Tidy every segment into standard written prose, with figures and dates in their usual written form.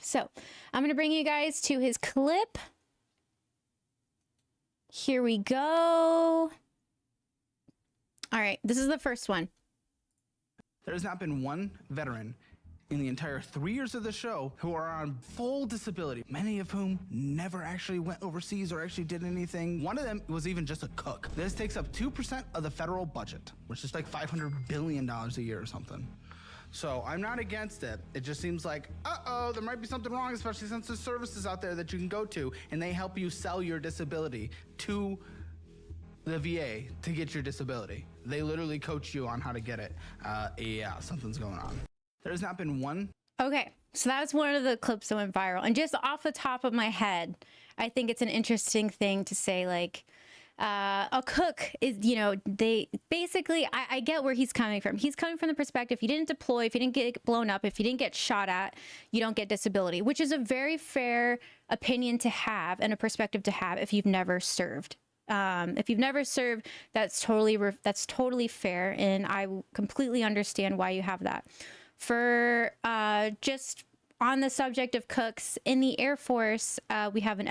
So I'm going to bring you guys to his clip. Here we go. All right, this is the first one. There has not been one veteran in the entire 3 years of the show who are on full disability, many of whom never actually went overseas or actually did anything. One of them was even just a cook. This takes up 2% of the federal budget, which is like $500 billion a year or something. So I'm not against it. It just seems like, uh-oh, there might be something wrong, especially since there's services out there that you can go to and they help you sell your disability to the VA to get your disability. They literally coach you on how to get it. Yeah, something's going on. There's not been one. Okay, so that was one of the clips that went viral. And just off the top of my head, I think it's an interesting thing to say, like, a cook is, you know, they basically, I get where he's coming from. He's coming from the perspective, if you didn't deploy, if you didn't get blown up, if you didn't get shot at, you don't get disability, which is a very fair opinion to have and a perspective to have if you've never served. If you've never served, that's totally fair, and I completely understand why you have that. For just on the subject of cooks, in the Air Force, we have an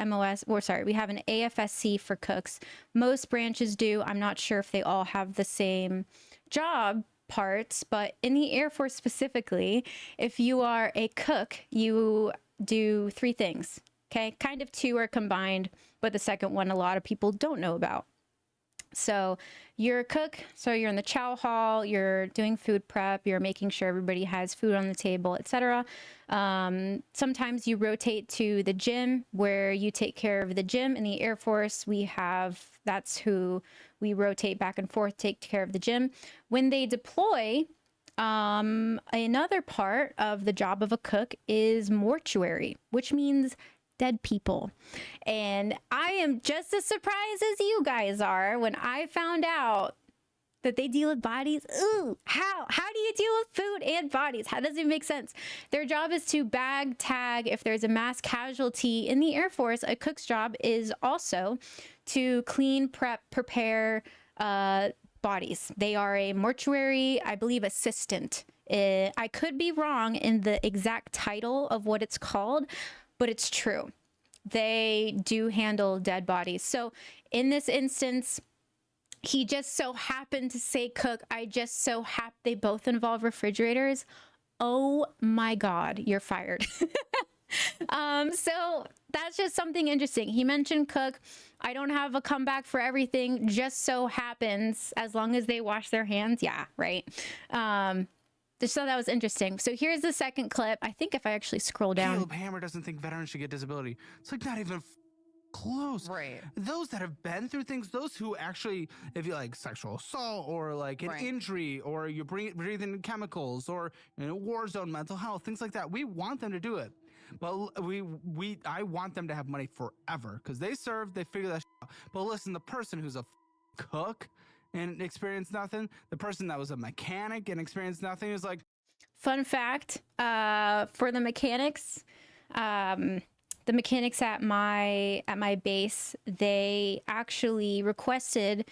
we have an AFSC for cooks. Most branches do. I'm not sure if they all have the same job parts, but in the Air Force specifically, if you are a cook, you do 3 things. Okay, kind of 2 are combined, but the second one a lot of people don't know about. So you're a cook, so you're in the chow hall, you're doing food prep, you're making sure everybody has food on the table, etc. Sometimes you rotate to the gym where you take care of the gym. In the Air Force, that's who we rotate back and forth, take care of the gym. When they deploy, another part of the job of a cook is mortuary, which means dead people. And I am just as surprised as you guys are when I found out that they deal with bodies. Ooh, how do you deal with food and bodies? How does it make sense? Their job is to bag, tag. If there's a mass casualty in the Air Force, a cook's job is also to clean, prep, prepare bodies. They are a mortuary, I believe, assistant. I could be wrong in the exact title of what it's called, but it's true. They do handle dead bodies. So in this instance, he just so happened to say cook. They both involve refrigerators. Oh my God, you're fired. So that's just something interesting. He mentioned cook. I don't have a comeback for everything. Just so happens, as long as they wash their hands. Yeah, right. So that was interesting. So here's the second clip. I think if I actually scroll down. Caleb Hammer doesn't think veterans should get disability. It's like not even close. Right. Those that have been through things, those who actually, if you like sexual assault or like an injury or you're breathing chemicals or war zone mental health, things like that, we want them to do it. But I want them to have money forever because they serve, they figure that shit out. But listen, the person who's a cook and experienced nothing, the person that was a mechanic and experienced nothing is like. Fun fact, for the mechanics at my base, they actually requested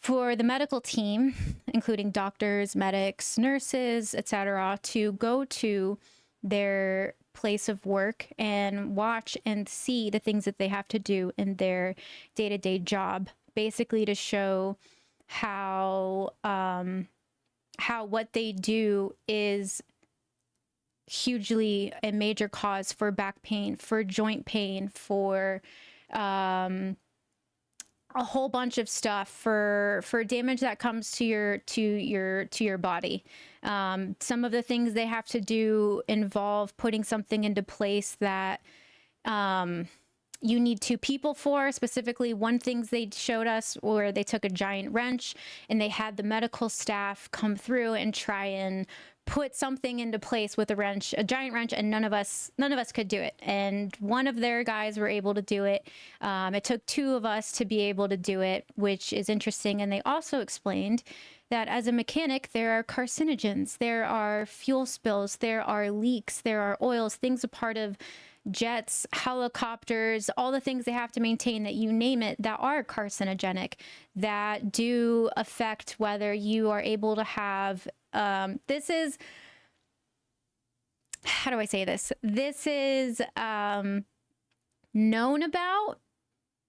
for the medical team, including doctors, medics, nurses, etc., to go to their place of work and watch and see the things that they have to do in their day-to-day job, basically to show how what they do is hugely a major cause for back pain, for joint pain, for a whole bunch of stuff, for damage that comes to your body. Some of the things they have to do involve putting something into place that you need 2 people for. Specifically, one things they showed us where they took a giant wrench and they had the medical staff come through and try and put something into place with a giant wrench, and none of us could do it. And one of their guys were able to do it. It took 2 of us to be able to do it, which is interesting. And they also explained that as a mechanic, there are carcinogens, there are fuel spills, there are leaks, there are oils, things a part of jets, helicopters, all the things they have to maintain, that you name it, that are carcinogenic, that do affect whether you are able to have, this is how do I say this? This is known about,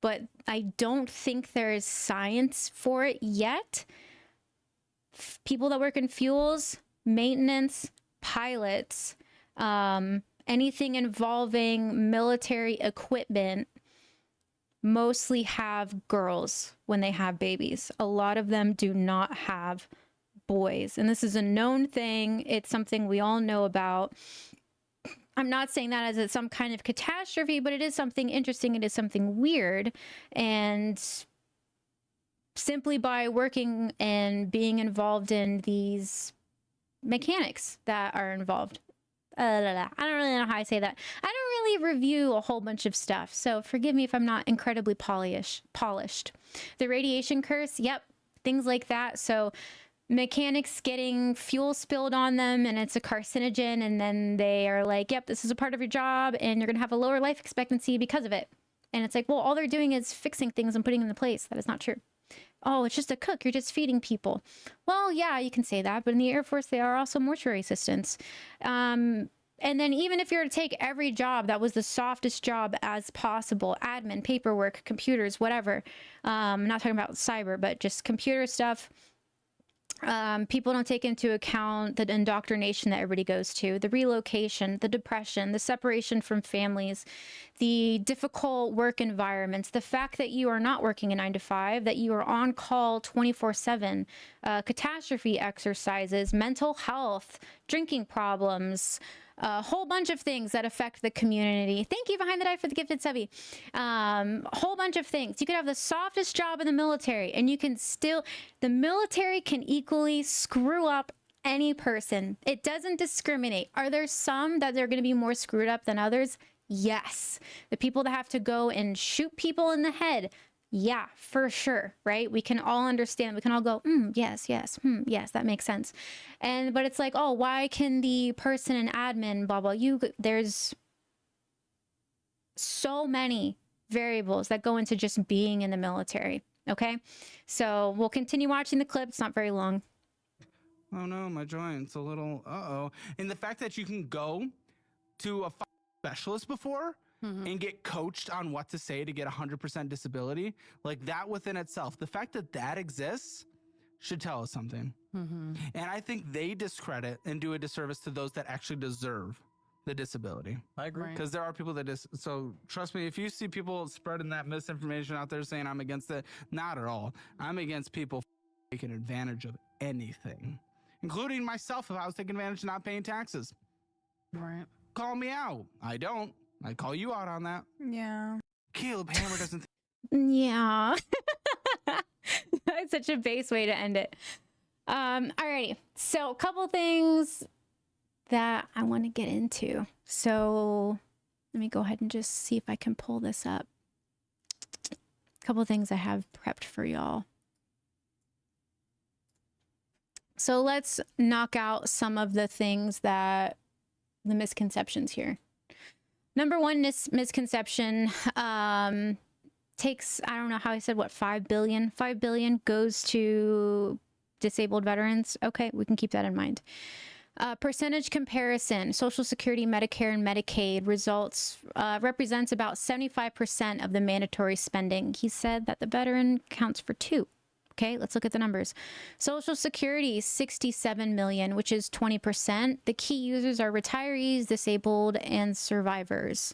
but I don't think there is science for it yet. People that work in fuels, maintenance, pilots, anything involving military equipment mostly have girls when they have babies. A lot of them do not have boys. And this is a known thing. It's something we all know about. I'm not saying that as some kind of catastrophe, but it is something interesting. It is something weird. And simply by working and being involved in these mechanics that are involved. I don't really know how I say that. I don't really review a whole bunch of stuff, so forgive me if I'm not incredibly polished. The radiation curse, yep, things like that. So mechanics getting fuel spilled on them and it's a carcinogen, and then they are like, yep, this is a part of your job and you're gonna have a lower life expectancy because of it. And it's like, well, all they're doing is fixing things and putting them in place. That is not true. Oh, it's just a cook. You're just feeding people. Well, yeah, you can say that. But in the Air Force, they are also mortuary assistants. And then even if you were to take every job that was the softest job as possible, admin, paperwork, computers, whatever. I'm not talking about cyber, but just computer stuff. People don't take into account the indoctrination that everybody goes to, the relocation, the depression, the separation from families, the difficult work environments, the fact that you are not working a 9 to 5, that you are on call 24/7, catastrophe exercises, mental health, drinking problems, a whole bunch of things that affect the community. Thank you, Behind the Die, for the gifted subby. A whole bunch of things. You could have the softest job in the military, and you can still, the military can equally screw up any person. It doesn't discriminate. Are there some that they're going to be more screwed up than others? Yes. The people that have to go and shoot people in the head. Yeah, for sure, right? We can all understand. We can all go, yes, yes, yes, that makes sense. But it's like, oh, why can the person in admin, blah, blah, there's so many variables that go into just being in the military, okay? So we'll continue watching the clip. It's not very long. Oh no, my joint's a little, uh-oh. And the fact that you can go to a specialist before and get coached on what to say to get 100% disability, like that within itself, the fact that that exists should tell us something. And I think they discredit and do a disservice to those that actually deserve the disability. I agree. Because there are people that so trust me, if you see people spreading that misinformation out there saying I'm against it, not at all. I'm against people taking advantage of anything, including myself if I was taking advantage of not paying taxes. Right. Call me out. I don't. I call you out on that. Yeah. Caleb Hammer doesn't. Yeah. That's such a base way to end it. Alrighty. So a couple things that I want to get into. So let me go ahead and just see if I can pull this up. A couple things I have prepped for y'all. So let's knock out some of the things the misconceptions here. Number one misconception takes, I don't know how I said, what, 5 billion? 5 billion goes to disabled veterans. Okay, we can keep that in mind. Percentage comparison, Social Security, Medicare, and Medicaid results represents about 75% of the mandatory spending. He said that the veteran counts for 2. Okay, let's look at the numbers. Social Security, 67 million, which is 20%. The key users are retirees, disabled, and survivors.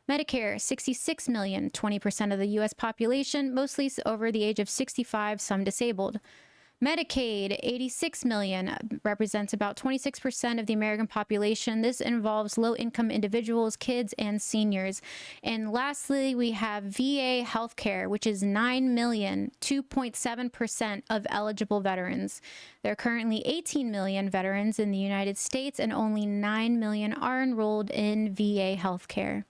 Medicare, 66 million, 20% of the U.S. population, mostly over the age of 65, some disabled. Medicaid, 86 million, represents about 26% of the American population. This involves low-income individuals, kids, and seniors. And lastly, we have VA healthcare, which is 9 million, 2.7% of eligible veterans. There are currently 18 million veterans in the United States, and only 9 million are enrolled in VA healthcare.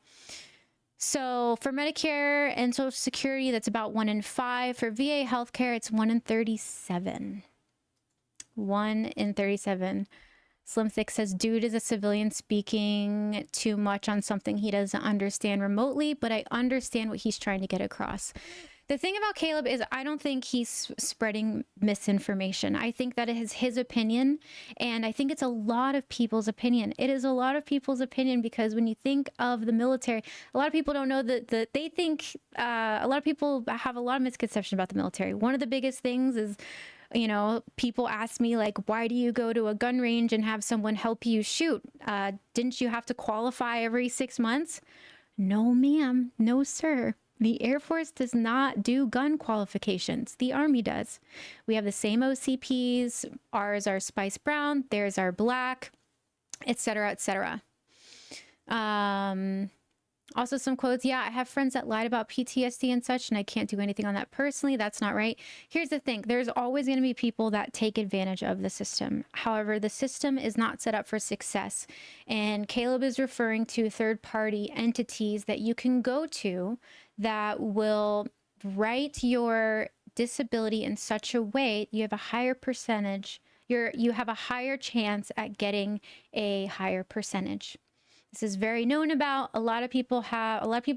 So for Medicare and Social Security, that's about 1 in 5. For VA healthcare, it's 1 in 37. 1 in 37. Slim Thick says, dude is a civilian speaking too much on something he doesn't understand remotely, but I understand what he's trying to get across. The thing about Caleb is I don't think he's spreading misinformation. I think that it is his opinion, and I think it's a lot of people's opinion. It is a lot of people's opinion because when you think of the military, a lot of people don't know that they think a lot of people have a lot of misconception about the military. One of the biggest things is, you know, people ask me like, why do you go to a gun range and have someone help you shoot? Didn't you have to qualify every 6 months? No, ma'am. No, sir. The Air Force does not do gun qualifications. The Army does. We have the same OCPs. Ours are spice brown. Theirs are black, etc., etc. Also some quotes. Yeah, I have friends that lied about PTSD and such, and I can't do anything on that personally. That's not right. Here's the thing. There's always going to be people that take advantage of the system. However, the system is not set up for success. And Caleb is referring to third-party entities that you can go to that will write your disability in such a way you have a higher percentage, you have a higher chance at getting a higher percentage. This is very known about. A lot of people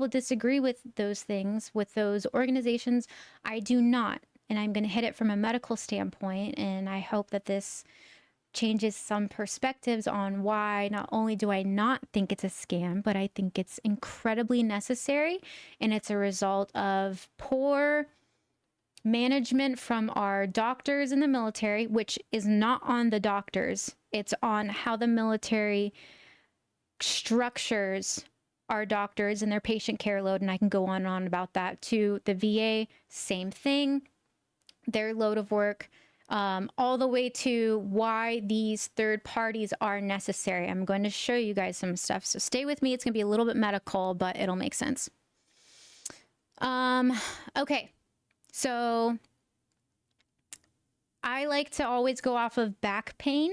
disagree with those things, with those organizations. I do not. And I'm going to hit it from a medical standpoint. And I hope that this changes some perspectives on why not only do I not think it's a scam, but I think it's incredibly necessary. And it's a result of poor management from our doctors in the military, which is not on the doctors. It's on how the military structures our doctors and their patient care load, and I can go on and on about that. To the VA, same thing, their load of work, all the way to why these third parties are necessary. I'm going to show you guys some stuff, so stay with me. It's going to be a little bit medical, but it'll make sense. Okay, so I like to always go off of back pain.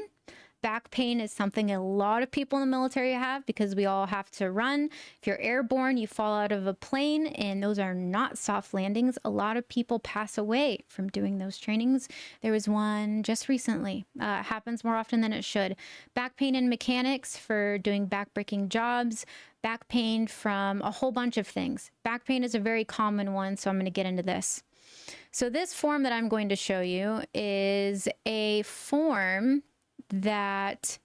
Back pain is something a lot of people in the military have because we all have to run. If you're airborne, you fall out of a plane, and those are not soft landings. A lot of people pass away from doing those trainings. There was one just recently. It happens more often than it should. Back pain in mechanics for doing back-breaking jobs. Back pain from a whole bunch of things. Back pain is a very common one, so I'm going to get into this. So this form that I'm going to show you is a form that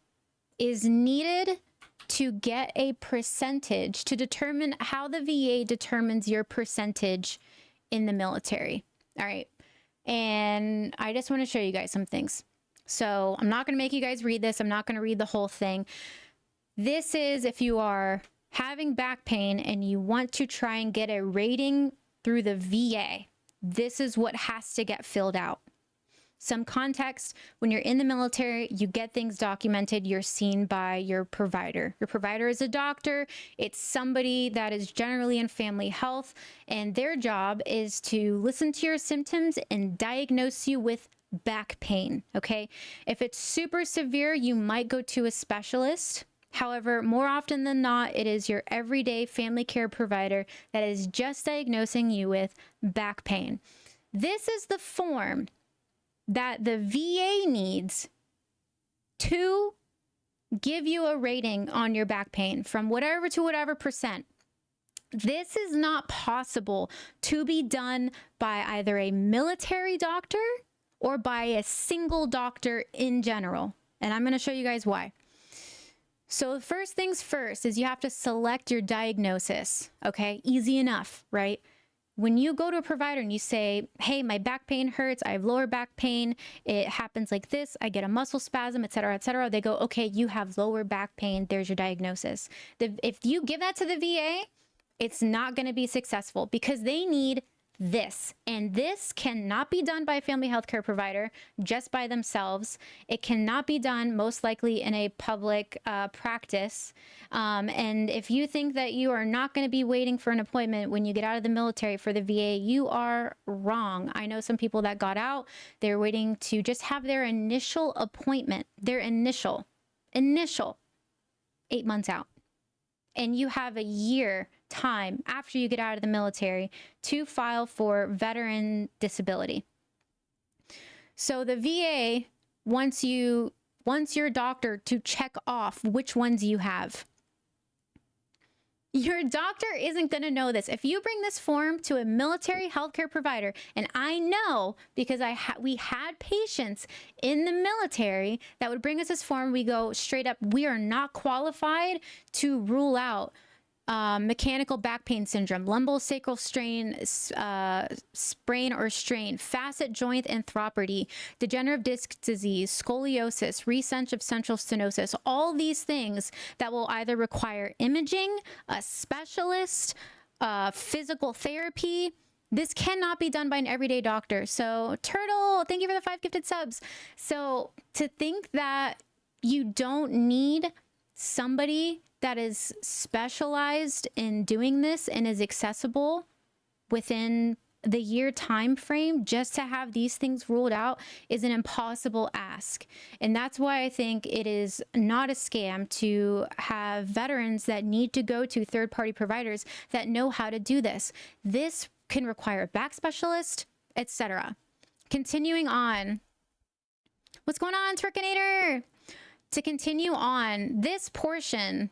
is needed to get a percentage, to determine how the VA determines your percentage in the military. All right. And I just want to show you guys some things. So I'm not going to make you guys read this. I'm not going to read the whole thing. This is if you are having back pain and you want to try and get a rating through the VA. This is what has to get filled out. Some context: when you're in the military, you get things documented. You're seen by your provider. Your provider is a doctor. It's somebody that is generally in family health, and their job is to listen to your symptoms and diagnose you with back pain. Okay. If it's super severe, you might go to a specialist. However, more often than not, it is your everyday family care provider that is just diagnosing you with back pain. This is the form that the VA needs to give you a rating on your back pain from whatever to whatever percent. This is not possible to be done by either a military doctor or by a single doctor in general. And I'm going to show you guys why. So the first things first is you have to select your diagnosis. Okay, easy enough, right? When you go to a provider and you say, hey, my back pain hurts, I have lower back pain, it happens like this, I get a muscle spasm, et cetera, they go, okay, you have lower back pain, there's your diagnosis. If you give that to the VA, it's not going to be successful because they need this. And this cannot be done by a family healthcare provider just by themselves. It cannot be done most likely in a public practice. And if you think that you are not going to be waiting for an appointment when you get out of the military for the VA, you are wrong. I know some people that got out, they're waiting to just have their initial appointment, their initial 8 months out. And you have a year time after you get out of the military to file for veteran disability. So the VA wants your doctor to check off which ones you have. Your doctor isn't going to know this. If you bring this form to a military healthcare provider, and I know because we had patients in the military that would bring us this form, we go straight up, we are not qualified to rule out mechanical back pain syndrome, lumbosacral sprain or strain, facet joint arthropathy, degenerative disc disease, scoliosis, research of central stenosis, all these things that will either require imaging, a specialist, physical therapy. This cannot be done by an everyday doctor. So Turtle, thank you for the 5 gifted subs. So to think that you don't need somebody that is specialized in doing this and is accessible within the year time frame just to have these things ruled out is an impossible ask. And that's why I think it is not a scam to have veterans that need to go to third-party providers that know how to do this. This can require a back specialist, etc. Continuing on. What's going on, Turkinator? To continue on, this portion,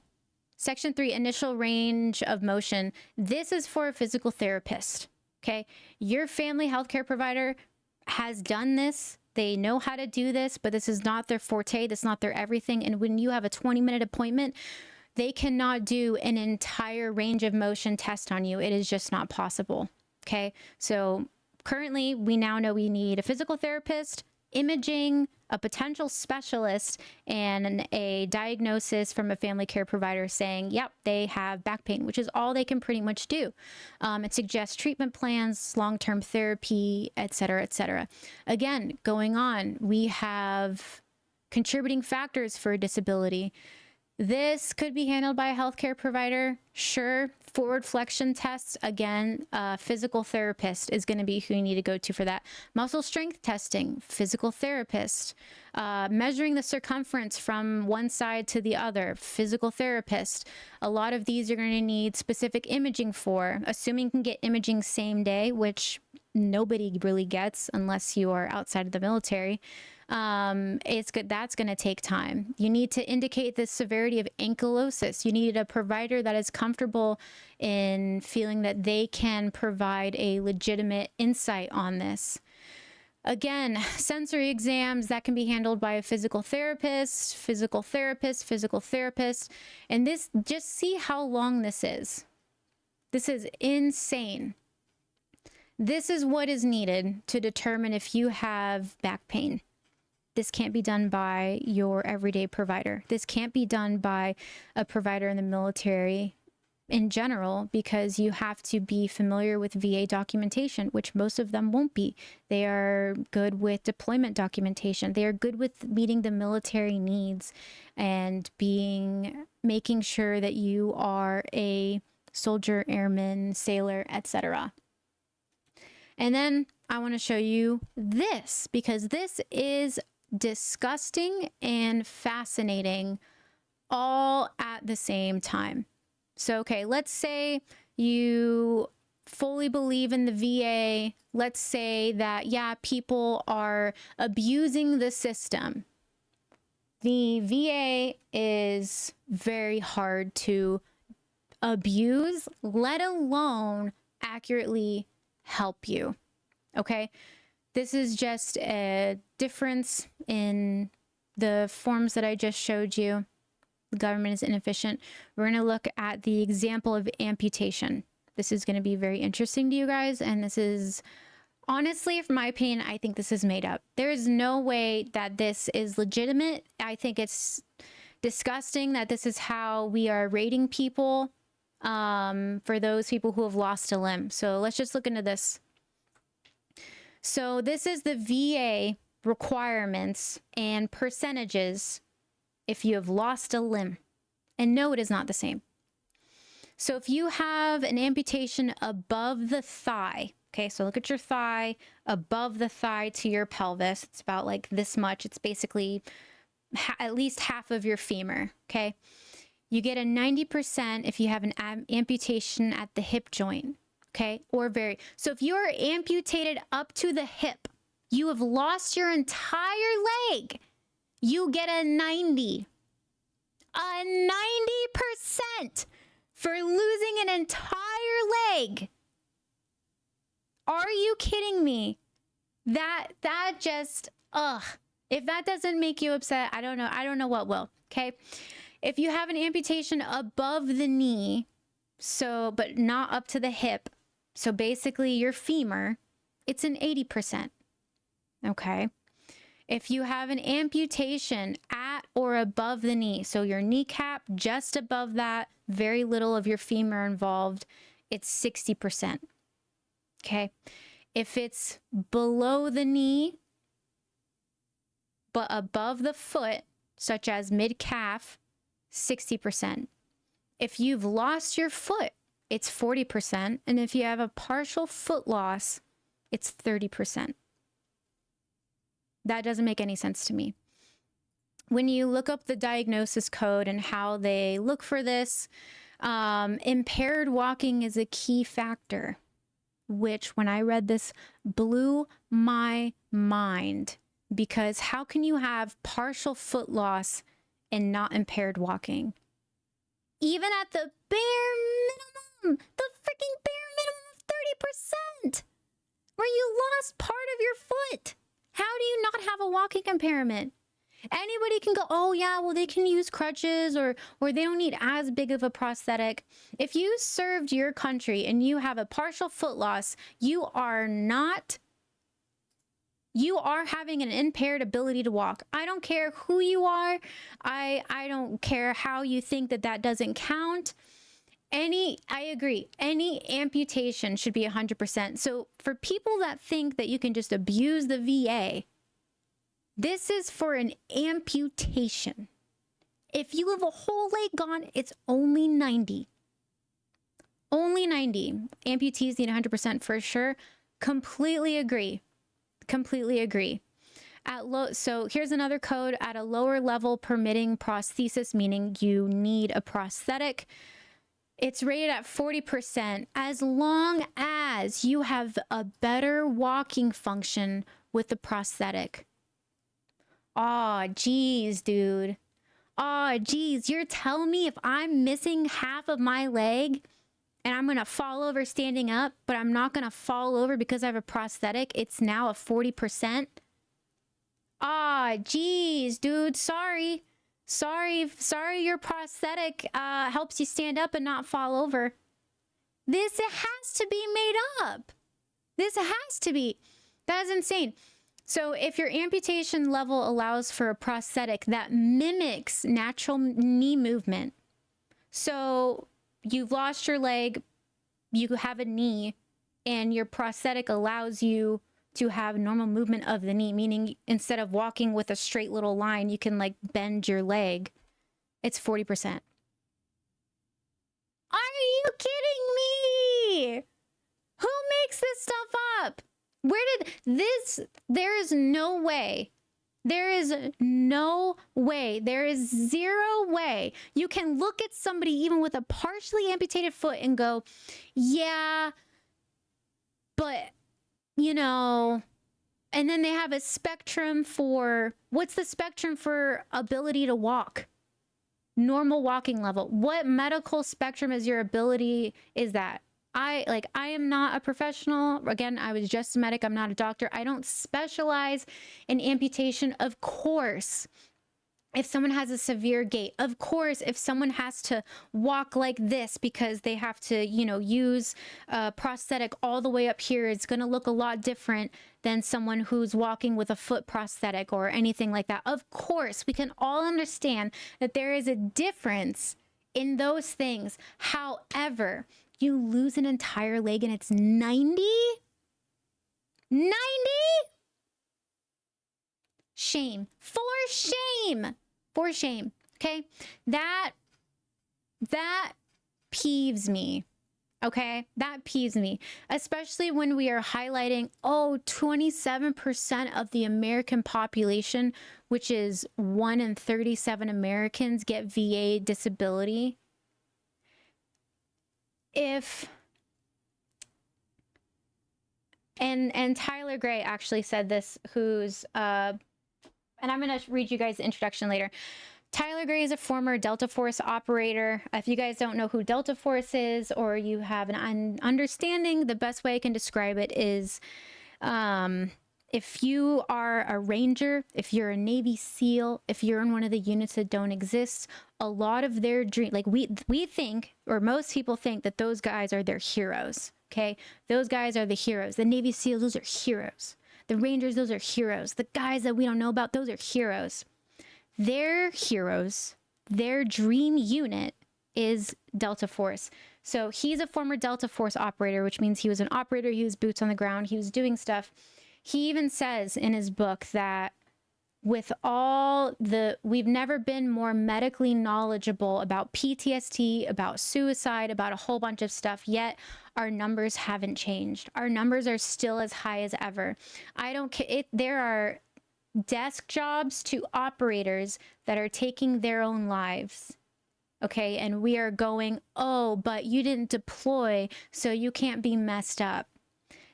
Section 3, initial range of motion, this is for a physical therapist, okay? Your family healthcare provider has done this. They know how to do this, but this is not their forte. This is not their everything. And when you have a 20-minute appointment, they cannot do an entire range of motion test on you. It is just not possible, okay? So currently, we now know we need a physical therapist, imaging, a potential specialist, and a diagnosis from a family care provider saying, yep, they have back pain, which is all they can pretty much do. It suggests treatment plans, long-term therapy, etc., etc. Again, going on, we have contributing factors for a disability. This could be handled by a healthcare provider. Sure. Forward flexion tests. Again, physical therapist is going to be who you need to go to for that. Muscle strength testing, physical therapist. Measuring the circumference from one side to the other, physical therapist. A lot of these you're going to need specific imaging for, assuming you can get imaging same day, which nobody really gets unless you are outside of the military. It's good. That's going to take time. You need to indicate the severity of ankylosis. You need a provider that is comfortable in feeling that they can provide a legitimate insight on this. Again, sensory exams that can be handled by a physical therapist, and this, just see how long this is. This is insane. This is what is needed to determine if you have back pain. This can't be done by your everyday provider. This can't be done by a provider in the military in general, because you have to be familiar with VA documentation, which most of them won't be. They are good with deployment documentation. They are good with meeting the military needs and making sure that you are a soldier, airman, sailor, etc. And then I want to show you this, because this is disgusting and fascinating all at the same time. So, okay, let's say you fully believe in the VA. Let's say that, yeah, people are abusing the system. The VA is very hard to abuse, let alone accurately help you. Okay? This is just a difference in the forms that I just showed you. The government is inefficient. We're going to look at the example of amputation. This is going to be very interesting to you guys. And this is, honestly, from my opinion, I think this is made up. There is no way that this is legitimate. I think it's disgusting that this is how we are rating people for those people who have lost a limb. So let's just look into this. So this is the VA requirements and percentages if you have lost a limb. And no, it is not the same. So if you have an amputation above the thigh, okay, so look at your thigh, above the thigh to your pelvis, it's about like this much. It's basically at least half of your femur, okay? You get a 90% if you have an amputation at the hip joint. Okay, so if you are amputated up to the hip, you have lost your entire leg, you get a 90% for losing entire leg. Are you kidding me? That just, ugh. If that doesn't make you upset, I don't know. I don't know what will. Okay. If you have an amputation above the knee, so, but not up to the hip, so basically your femur, it's an 80%. Okay. If you have an amputation at or above the knee, so your kneecap just above that, very little of your femur involved, it's 60%. Okay. If it's below the knee, but above the foot, such as mid-calf, 60%. If you've lost your foot, it's 40%. And if you have a partial foot loss, it's 30%. That doesn't make any sense to me. When you look up the diagnosis code and how they look for this, impaired walking is a key factor, which when I read this blew my mind, because how can you have partial foot loss and not impaired walking? Even at the bare minimum, the freaking bare minimum of 30%, where you lost part of your foot. How do you not have a walking impairment? Anybody can go, oh yeah, well they can use crutches or they don't need as big of a prosthetic. If you served your country and you have a partial foot loss, you are having an impaired ability to walk. I don't care who you are. I don't care how you think that doesn't count. I agree. Any amputation should be 100%. So for people that think that you can just abuse the VA, this is for an amputation. If you have a whole leg gone, it's only 90. Only 90. Amputees need 100% for sure. Completely agree. Completely agree. So here's another code. At a lower level permitting prosthesis, meaning you need a prosthetic, it's rated at 40% as long as you have a better walking function with the prosthetic. Aw, geez, dude. Aw, geez, you're telling me if I'm missing half of my leg and I'm going to fall over standing up, but I'm not going to fall over because I have a prosthetic, it's now a 40%? Ah, geez, dude, sorry your prosthetic helps you stand up and not fall over. This has to be made up. This has to be. That is insane. So if your amputation level allows for a prosthetic that mimics natural knee movement, so you've lost your leg, you have a knee, and your prosthetic allows you to have normal movement of the knee, meaning instead of walking with a straight little line, you can like bend your leg. It's 40%. Are you kidding me? Who makes this stuff up? There is no way. There is no way. There is zero way. You can look at somebody even with a partially amputated foot and go, yeah, but and then they have a spectrum for, what's the spectrum for ability to walk? Normal walking level. What medical spectrum is your ability? Is that? I am not a professional. Again, I was just a medic. I'm not a doctor. I don't specialize in amputation. Of course, if someone has a severe gait, of course, if someone has to walk like this because they have to, use a prosthetic all the way up here, it's going to look a lot different than someone who's walking with a foot prosthetic or anything like that. Of course, we can all understand that there is a difference in those things. However, you lose an entire leg and it's 90? 90? Shame. For shame. For shame. Okay? That peeves me. Okay? That peeves me. Especially when we are highlighting, 27% of the American population, which is 1 in 37 Americans, get VA disability. And Tyler Gray actually said this, who's and I'm going to read you guys the introduction later. Tyler Gray is a former Delta Force operator. If you guys don't know who Delta Force is, or you have an understanding, the best way I can describe it is if you are a Ranger, if you're a Navy SEAL, if you're in one of the units that don't exist, a lot of their dream, like we think, or most people think, that those guys are their heroes. Okay, those guys are the heroes. The Navy SEALs, those are heroes. The Rangers, those are heroes. The guys that we don't know about, those are heroes. Their heroes, their dream unit is Delta Force. So he's a former Delta Force operator, which means he was an operator, he was boots on the ground, he was doing stuff. He even says in his book that with we've never been more medically knowledgeable about PTSD, about suicide, about a whole bunch of stuff, yet our numbers haven't changed. Our numbers are still as high as ever. I don't care. There are desk jobs to operators that are taking their own lives. Okay, and we are going, oh, but you didn't deploy, so you can't be messed up.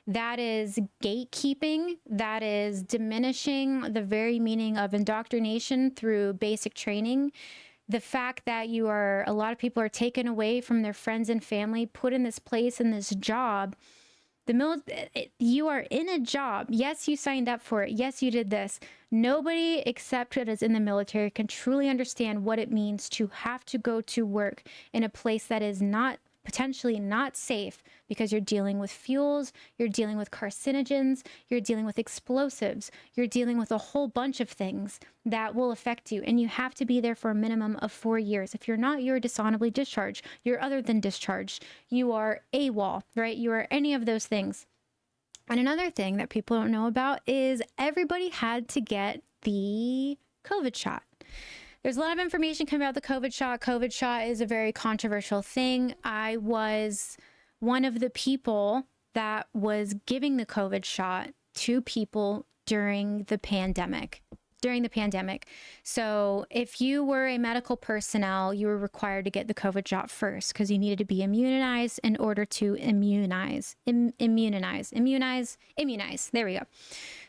That is gatekeeping. That is diminishing the very meaning of indoctrination through basic training. The fact that a lot of people are taken away from their friends and family, put in this place, in this job. You are in a job. Yes, you signed up for it. Yes, you did this. Nobody except that is in the military can truly understand what it means to have to go to work in a place that is potentially not safe, because you're dealing with fuels, you're dealing with carcinogens, you're dealing with explosives, you're dealing with a whole bunch of things that will affect you. And you have to be there for a minimum of 4 years. If you're not, you're dishonorably discharged. You're other than discharged. You are AWOL, right? You are any of those things. And another thing that people don't know about is everybody had to get the COVID shot. There's a lot of information coming about the COVID shot. COVID shot is a very controversial thing. I was one of the people that was giving the COVID shot to people during the pandemic. So if you were a medical personnel, you were required to get the COVID shot first because you needed to be immunized in order to immunize. There we go.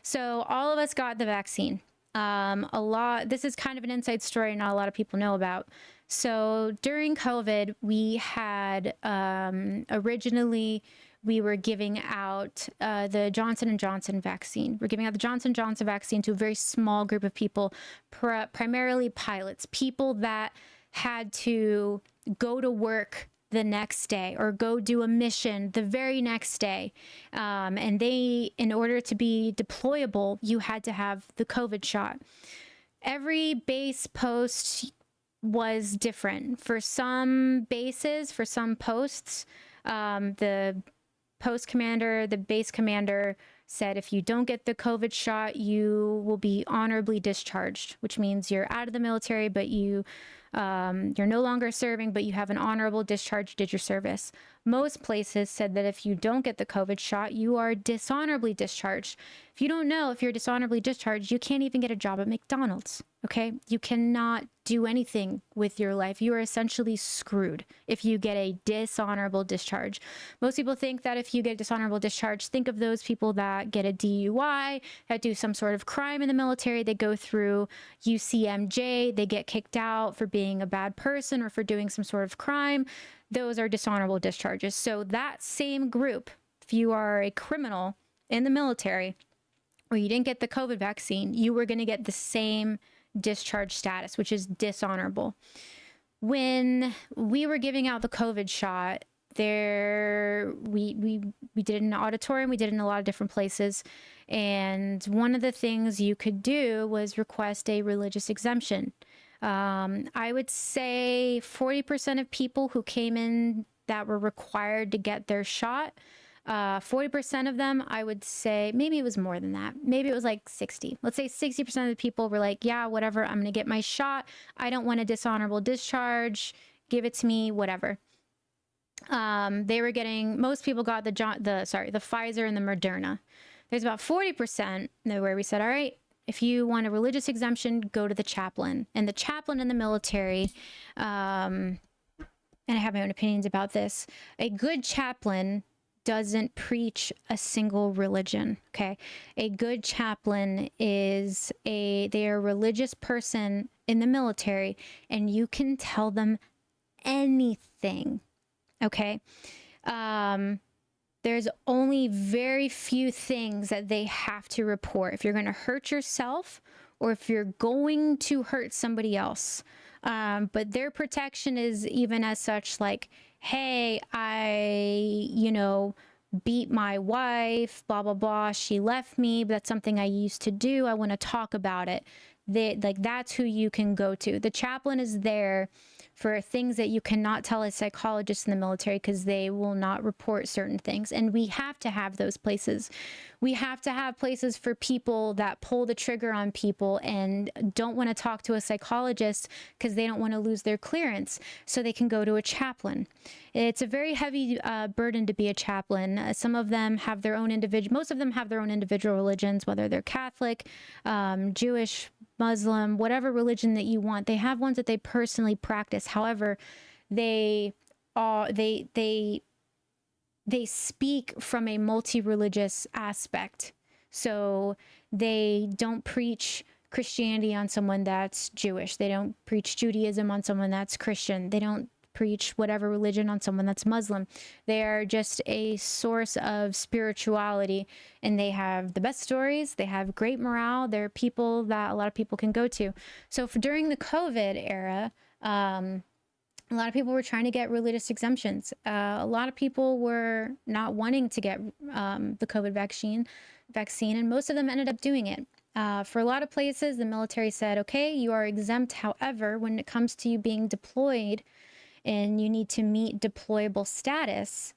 So all of us got the vaccine. This is kind of an inside story not a lot of people know about. So during COVID, we had, originally we were giving out the Johnson & Johnson vaccine. We're giving out the Johnson & Johnson vaccine to a very small group of people, primarily pilots, people that had to go to work the next day or go do a mission the very next day. And in order to be deployable, you had to have the COVID shot. Every base post was different. For some bases, for some posts, the post commander, the base commander said, if you don't get the COVID shot, you will be honorably discharged, which means you're out of the military, but you're no longer serving, but you have an honorable discharge, did your service. Most places said that if you don't get the COVID shot, you are dishonorably discharged. If you don't know, if you're dishonorably discharged, you can't even get a job at McDonald's, okay? You cannot do anything with your life. You are essentially screwed if you get a dishonorable discharge. Most people think that if you get a dishonorable discharge, think of those people that get a DUI, that do some sort of crime in the military, they go through UCMJ, they get kicked out for being a bad person or for doing some sort of crime. Those are dishonorable discharges. So that same group, if you are a criminal in the military or you didn't get the COVID vaccine, you were going to get the same discharge status, which is dishonorable. When we were giving out the COVID shot, we did it in an auditorium, we did it in a lot of different places. And one of the things you could do was request a religious exemption. I would say 40% of people who came in that were required to get their shot, 40% of them, I would say, maybe it was more than that. Maybe it was like 60. Let's say 60% of the people were like, yeah, whatever, I'm going to get my shot. I don't want a dishonorable discharge. Give it to me, whatever. They were getting, most people got the Pfizer and the Moderna. There's about 40% where we said, all right, if you want a religious exemption, go to the chaplain. And the chaplain in the military, and I have my own opinions about this, a good chaplain doesn't preach a single religion, okay? A good chaplain is they are a religious person in the military, and you can tell them anything. Okay. There's only very few things that they have to report. If you're going to hurt yourself or if you're going to hurt somebody else. But their protection is even as such like, hey, I beat my wife, blah, blah, blah. She left me, but that's something I used to do. I want to talk about it. That's who you can go to. The chaplain is there for things that you cannot tell a psychologist in the military because they will not report certain things. And we have to have those places. We have to have places for people that pull the trigger on people and don't want to talk to a psychologist because they don't want to lose their clearance, so they can go to a chaplain. It's a very heavy burden to be a chaplain. Some of them have their own most of them have their own individual religions, whether they're Catholic, Jewish, Muslim, whatever religion that you want. They have ones that they personally practice. However, they speak from a multi-religious aspect. So they don't preach Christianity on someone that's Jewish. They don't preach Judaism on someone that's Christian. They don't preach whatever religion on someone that's Muslim. They are just a source of spirituality, and they have the best stories. They have great morale. They're people that a lot of people can go to. So during the COVID era, a lot of people were trying to get religious exemptions. A lot of people were not wanting to get the COVID vaccine, and most of them ended up doing it. For a lot of places, the military said, okay, you are exempt. However, when it comes to you being deployed and you need to meet deployable status,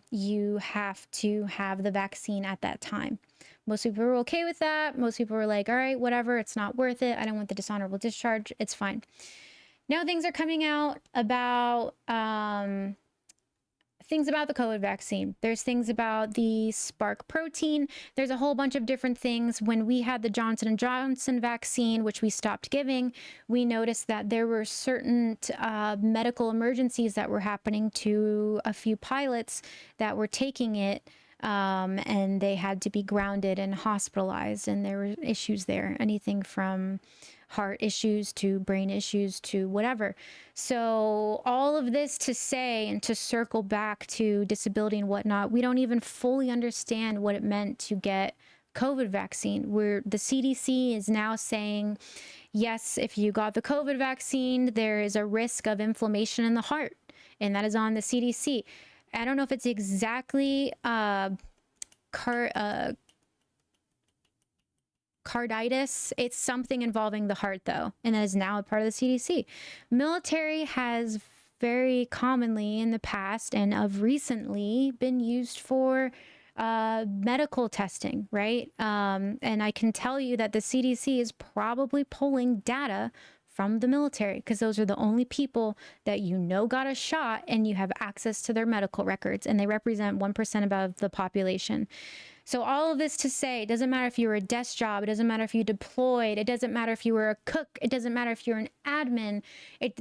you have to have the vaccine at that time. Most people were okay with that. Most people were like, all right, whatever, it's not worth it. I don't want the dishonorable discharge. It's fine. Now things are coming out about things about the COVID vaccine. There's things about the Spark protein. There's a whole bunch of different things. When we had the Johnson & Johnson vaccine, which we stopped giving, we noticed that there were certain medical emergencies that were happening to a few pilots that were taking it, and they had to be grounded and hospitalized, and there were issues there, anything from heart issues to brain issues to whatever. So all of this to say, and to circle back to disability and whatnot, we don't even fully understand what it meant to get COVID vaccine, where the CDC is now saying, yes, if you got the COVID vaccine, there is a risk of inflammation in the heart, and that is on the CDC. I don't know if it's exactly carditis. It's something involving the heart, though, and that is now a part of the CDC. Military has very commonly in the past and of recently been used for medical testing, right? And I can tell you that the CDC is probably pulling data from the military because those are the only people that got a shot and you have access to their medical records, and they represent 1% of the population. So all of this to say, it doesn't matter if you were a desk job, it doesn't matter if you deployed, it doesn't matter if you were a cook, it doesn't matter if you're an admin,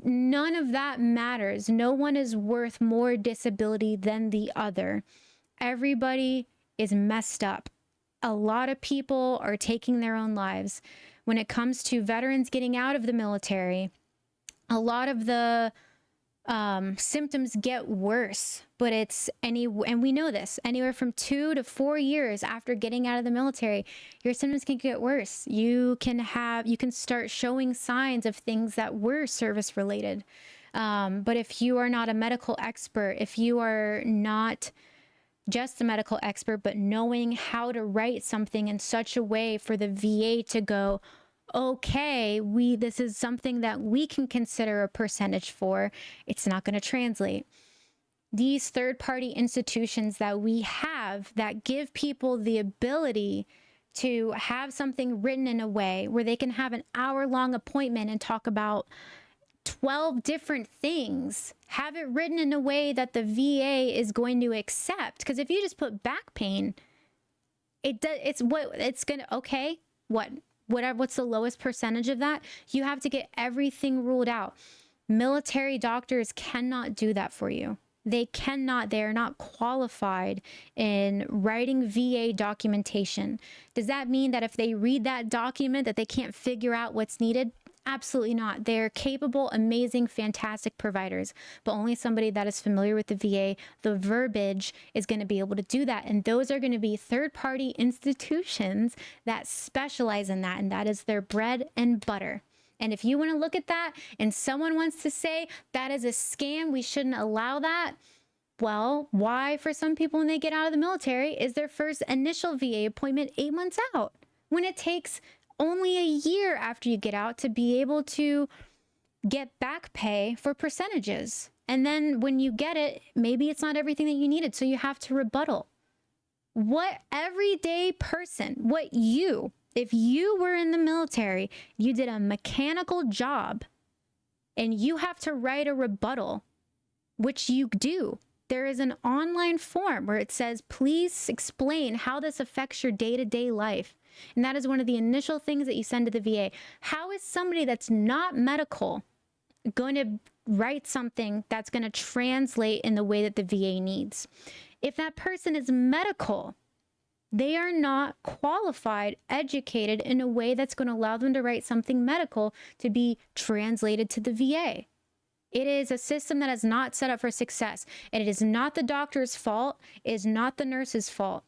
none of that matters. No one is worth more disability than the other. Everybody is messed up. A lot of people are taking their own lives. When it comes to veterans getting out of the military, a lot of the symptoms get worse, but and we know this, anywhere from 2 to 4 years after getting out of the military, your symptoms can get worse. You can start showing signs of things that were service related. But if you are not a medical expert, if you are not just a medical expert, but knowing how to write something in such a way for the VA to go, okay, this is something that we can consider a percentage for, it's not going to translate. These third-party institutions that we have that give people the ability to have something written in a way where they can have an hour-long appointment and talk about 12 different things, have it written in a way that the VA is going to accept. Because if you just put back pain, what's the lowest percentage of that? You have to get everything ruled out. Military doctors cannot do that for you. They cannot. They are not qualified in writing VA documentation. Does that mean that if they read that document that they can't figure out what's needed? Absolutely not. They're capable, amazing, fantastic providers, but only somebody that is familiar with the VA, the verbiage, is going to be able to do that. And those are going to be third-party institutions that specialize in that, and that is their bread and butter. And if you want to look at that and someone wants to say that is a scam, we shouldn't allow that, well, why for some people when they get out of the military is their first initial VA appointment 8 months out, when it takes only a year after you get out to be able to get back pay for percentages. And then when you get it, maybe it's not everything that you needed, so you have to rebuttal. What everyday person, if you were in the military, you did a mechanical job and you have to write a rebuttal, which you do. There is an online form where it says, please explain how this affects your day-to-day life. And that is one of the initial things that you send to the VA. How is somebody that's not medical going to write something that's going to translate in the way that the VA needs? If that person is medical, they are not qualified, educated in a way that's going to allow them to write something medical to be translated to the VA. It is a system that is not set up for success. And it is not the doctor's fault. It is not the nurse's fault.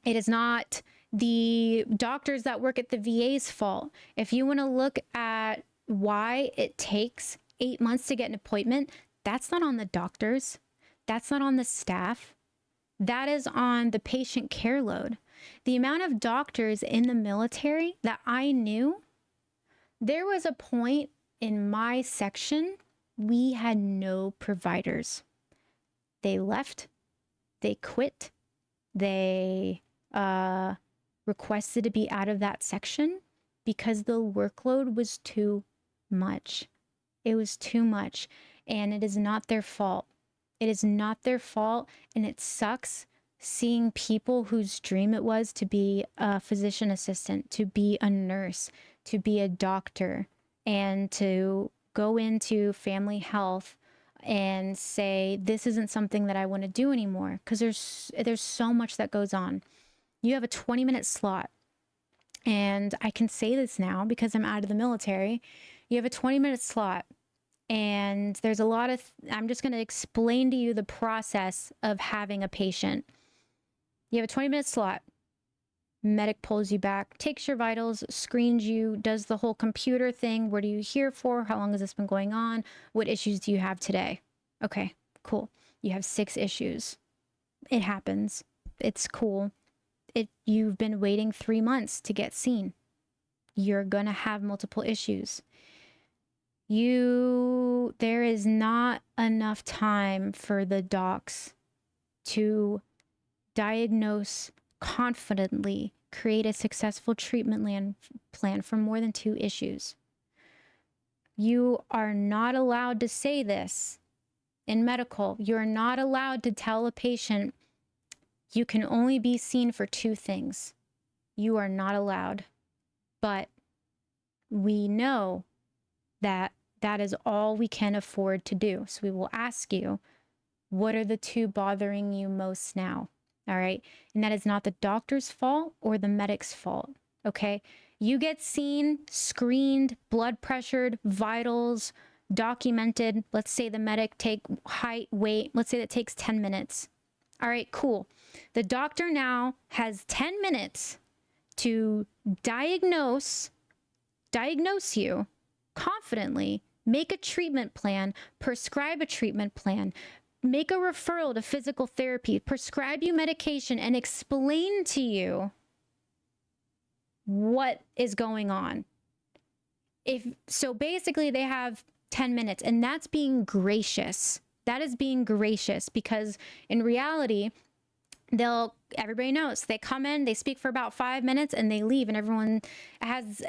It is not the doctors that work at the VA's fault. If you want to look at why it takes 8 months to get an appointment, that's not on the doctors. That's not on the staff. That is on the patient care load. The amount of doctors in the military that I knew, there was a point in my section, we had no providers. They left, they quit, they requested to be out of that section because the workload was too much. It was too much, and it is not their fault. It is not their fault, and it sucks seeing people whose dream it was to be a physician assistant, to be a nurse, to be a doctor, and to go into family health and say, this isn't something that I want to do anymore, because there's so much that goes on. You have a 20-minute slot, and I can say this now because I'm out of the military. You have a 20-minute slot, and there's a lot of, I'm just going to explain to you the process of having a patient. You have a 20-minute slot. Medic pulls you back, takes your vitals, screens you, does the whole computer thing. What are you here for? How long has this been going on? What issues do you have today? Okay, cool. You have 6 issues. It happens. It's cool. You've been waiting 3 months to get seen. You're gonna have multiple issues. There is not enough time for the docs to diagnose confidently, create a successful treatment plan for more than 2 issues. You are not allowed to say this in medical. You're not allowed to tell a patient you can only be seen for 2 things. You are not allowed. But we know that that is all we can afford to do. So we will ask you, what are the 2 bothering you most now? All right. And that is not the doctor's fault or the medic's fault. Okay. You get seen, screened, blood pressured, vitals, documented. Let's say the medic take height, weight. Let's say that takes 10 minutes. All right, cool. The doctor now has 10 minutes to diagnose you confidently, make a treatment plan, prescribe a treatment plan, make a referral to physical therapy, prescribe you medication, and explain to you what is going on. So basically they have 10 minutes, and that's being gracious. That is being gracious, because in reality, everybody knows they come in, they speak for about 5 minutes, and they leave, and everyone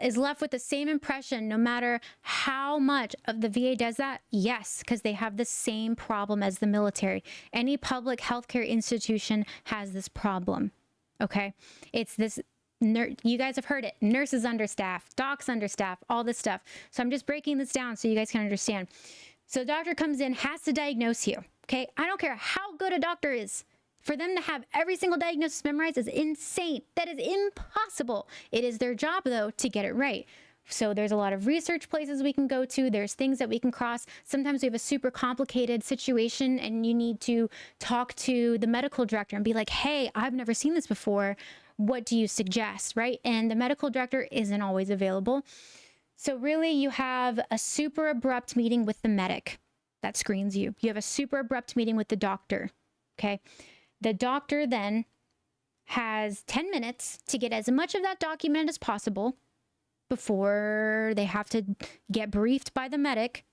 is left with the same impression, no matter how much of the VA does that. Yes, because they have the same problem as the military. Any public healthcare institution has this problem. Okay, it's this. You guys have heard it. Nurses understaffed, docs understaffed, all this stuff. So I'm just breaking this down so you guys can understand. So the doctor comes in, has to diagnose you. Okay, I don't care how good a doctor is. For them to have every single diagnosis memorized is insane. That is impossible. It is their job, though, to get it right. So there's a lot of research places we can go to. There's things that we can cross. Sometimes we have a super complicated situation and you need to talk to the medical director and be like, hey, I've never seen this before. What do you suggest, right? And the medical director isn't always available. So really you have a super abrupt meeting with the medic that screens you. You have a super abrupt meeting with the doctor, okay? The doctor then has 10 minutes to get as much of that document as possible before they have to get briefed by the medic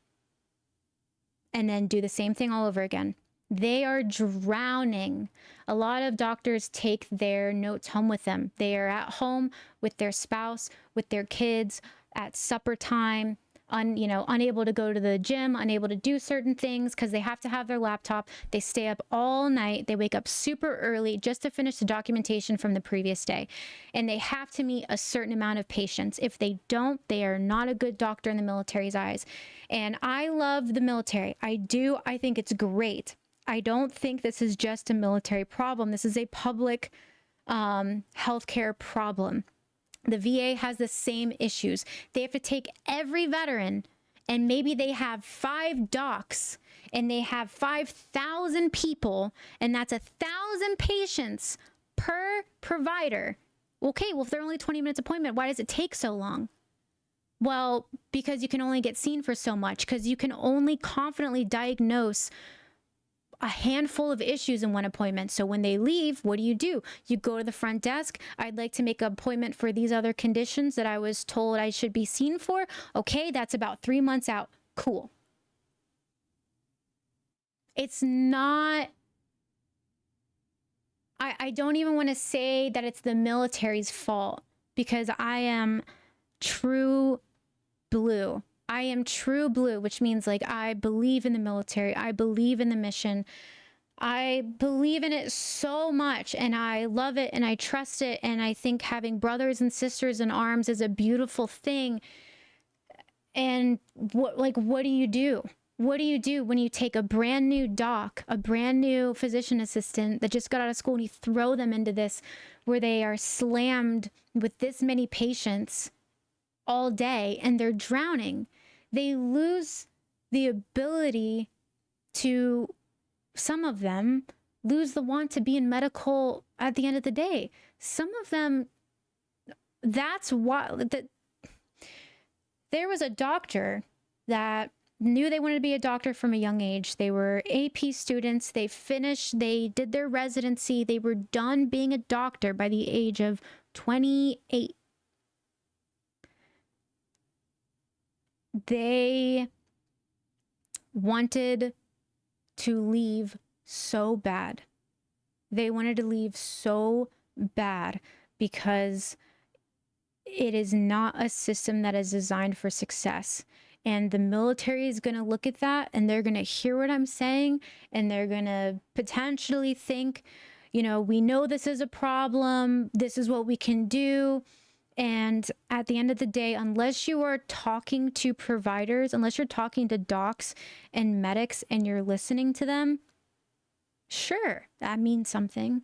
and then do the same thing all over again. They are drowning. A lot of doctors take their notes home with them. They are at home with their spouse, with their kids, at supper time, unable to go to the gym, unable to do certain things because they have to have their laptop. They stay up all night. They wake up super early just to finish the documentation from the previous day. And they have to meet a certain amount of patients. If they don't, they are not a good doctor in the military's eyes. And I love the military. I do. I think it's great. I don't think this is just a military problem. This is a public healthcare problem. The VA has the same issues. They have to take every veteran, and maybe they have 5 docs and they have 5,000 people, and that's 1,000 patients per provider. Okay, well, if they're only 20 minutes appointment, why does it take so long? Well, because you can only get seen for so much, because you can only confidently diagnose a handful of issues in one appointment. So when they leave, what do? You go to the front desk. I'd like to make an appointment for these other conditions that I was told I should be seen for. Okay, that's about 3 months out. Cool. It's not, I don't even want to say that it's the military's fault, because I am true blue. I am true blue, which means like I believe in the military. I believe in the mission. I believe in it so much, and I love it and I trust it. And I think having brothers and sisters in arms is a beautiful thing. And what do you do? What do you do when you take a brand new doc, a brand new physician assistant that just got out of school, and you throw them into this where they are slammed with this many patients all day and they're drowning? They lose the ability to, some of them lose the want to be in medical at the end of the day. Some of them, that's why, there was a doctor that knew they wanted to be a doctor from a young age. They were AP students. They did their residency. They were done being a doctor by the age of 28. They wanted to leave so bad. They wanted to leave so bad because it is not a system that is designed for success. And the military is going to look at that and they're going to hear what I'm saying, and they're going to potentially think, we know this is a problem. This is what we can do. And at the end of the day, unless you are talking to providers, unless you're talking to docs and medics and you're listening to them, sure, that means something.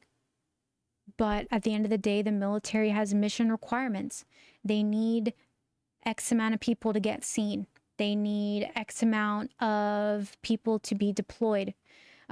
But at the end of the day, the military has mission requirements. They need X amount of people to get seen. They need X amount of people to be deployed.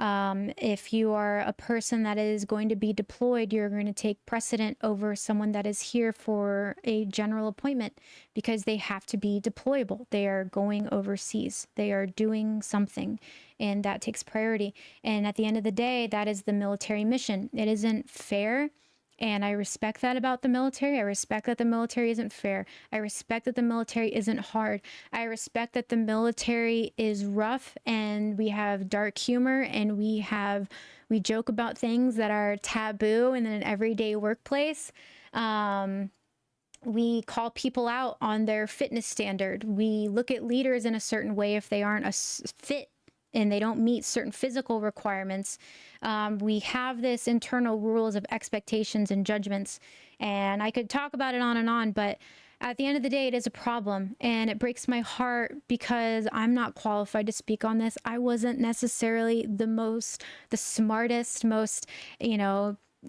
If you are a person that is going to be deployed, you're going to take precedent over someone that is here for a general appointment because they have to be deployable. They are going overseas. They are doing something, and that takes priority. And at the end of the day, that is the military mission. It isn't fair. And I respect that about the military. I respect that the military isn't fair. I respect that the military isn't hard. I respect that the military is rough and we have dark humor and we joke about things that are taboo in an everyday workplace. We call people out on their fitness standard. We look at leaders in a certain way if they aren't fit and they don't meet certain physical requirements. We have this internal rules of expectations and judgments, and I could talk about it on, but at the end of the day, it is a problem, and it breaks my heart because I'm not qualified to speak on this. I wasn't necessarily the smartest, most,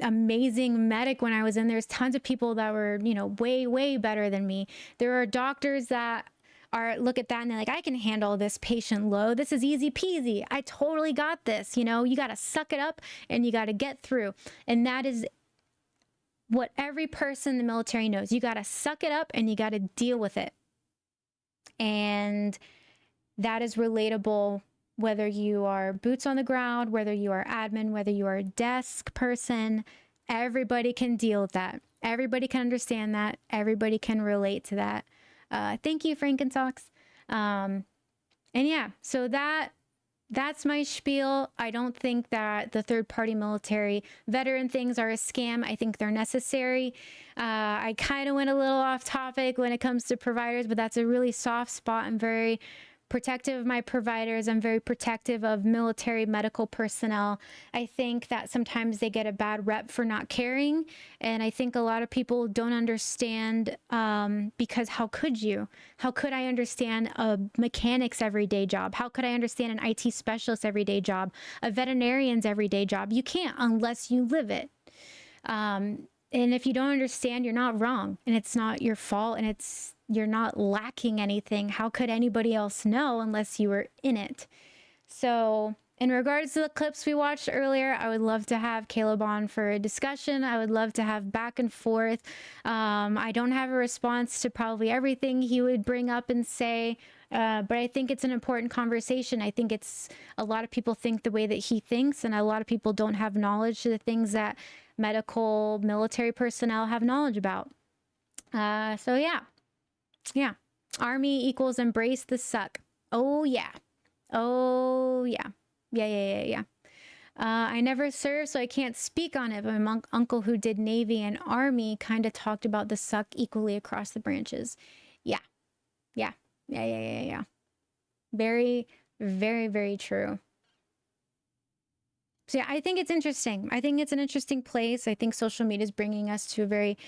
amazing medic when I was in. There's tons of people that were, you know, way, way better than me. There are doctors that are look at that and they're like, I can handle this patient load. This is easy peasy. I totally got this. You know, you got to suck it up and you got to get through. And that is what every person in the military knows. You got to suck it up and you got to deal with it. And that is relatable whether you are boots on the ground, whether you are admin, whether you are a desk person. Everybody can deal with that. Everybody can understand that. Everybody can relate to that. Thank you, Frankensox. And yeah, so that's my spiel. I don't think that the third-party military veteran things are a scam. I think they're necessary. I kind of went a little off topic when it comes to providers, but that's a really soft spot. I'm very protective of my providers. I'm very protective of military medical personnel. I think that sometimes they get a bad rep for not caring. And I think a lot of people don't understand because how could you? How could I understand a mechanic's everyday job? How could I understand an IT specialist's everyday job? A veterinarian's everyday job? You can't unless you live it. And if you don't understand, you're not wrong and it's not your fault and you're not lacking anything. How could anybody else know unless you were in it? So in regards to the clips we watched earlier, I would love to have Caleb on for a discussion. I would love to have back and forth. I don't have a response to probably everything he would bring up and say, but I think it's an important conversation. I think it's a lot of people think the way that he thinks, and a lot of people don't have knowledge to the things that medical military personnel have knowledge about. So yeah, Army equals embrace the suck. Oh yeah. Yeah. I never served, so I can't speak on it, but my uncle who did Navy and Army kind of talked about the suck equally across the branches. Yeah. Very, very, very true. So yeah, I think it's interesting. I think it's an interesting place. I think social media is bringing us to a very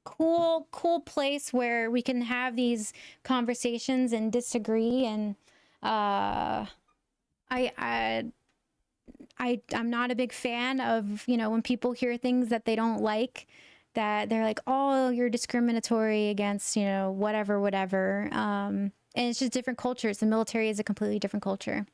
cool place where we can have these conversations and disagree. And I'm not a big fan of, you know, when people hear things that they don't like, that they're like, oh, you're discriminatory against, you know, whatever. And it's just different cultures. The military is a completely different culture.